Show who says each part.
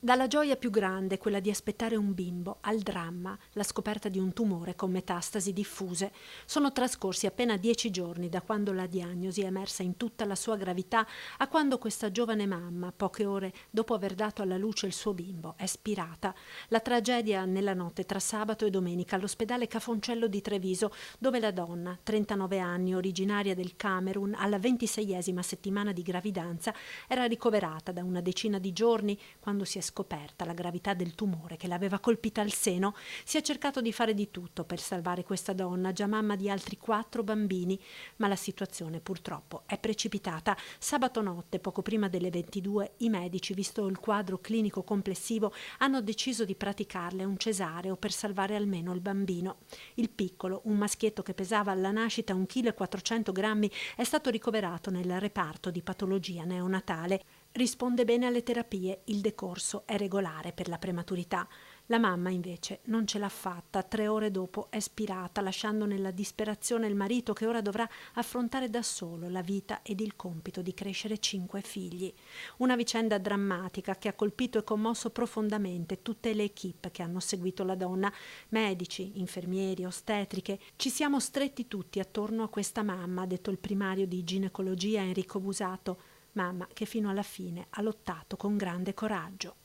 Speaker 1: Dalla gioia più grande, quella di aspettare un bimbo, al dramma, la scoperta di un tumore con metastasi diffuse, sono trascorsi appena 10 giorni da quando la diagnosi è emersa in tutta la sua gravità a quando questa giovane mamma, poche ore dopo aver dato alla luce il suo bimbo, è spirata. La tragedia nella notte tra sabato e domenica all'ospedale Cafoncello di Treviso, dove la donna, 39 anni, originaria del Camerun, alla 26esima settimana di gravidanza, era ricoverata da una decina di giorni quando si è scoperta la gravità del tumore che l'aveva colpita al seno. Si è cercato di fare di tutto per salvare questa donna, già mamma di altri 4 bambini, ma la situazione purtroppo è precipitata. Sabato notte, poco prima delle 22, i medici, visto il quadro clinico complessivo, hanno deciso di praticarle un cesareo per salvare almeno il bambino. Il piccolo, un maschietto che pesava alla nascita 1,4 kg, è stato ricoverato nel reparto di patologia neonatale. Risponde bene alle terapie, il decorso è regolare per la prematurità. La mamma invece non ce l'ha fatta, 3 ore dopo è spirata, lasciando nella disperazione il marito che ora dovrà affrontare da solo la vita ed il compito di crescere 5 figli. Una vicenda drammatica che ha colpito e commosso profondamente tutte le equip che hanno seguito la donna, medici, infermieri, ostetriche. Ci siamo stretti tutti attorno a questa mamma, ha detto il primario di ginecologia Enrico Busato, mamma che fino alla fine ha lottato con grande coraggio.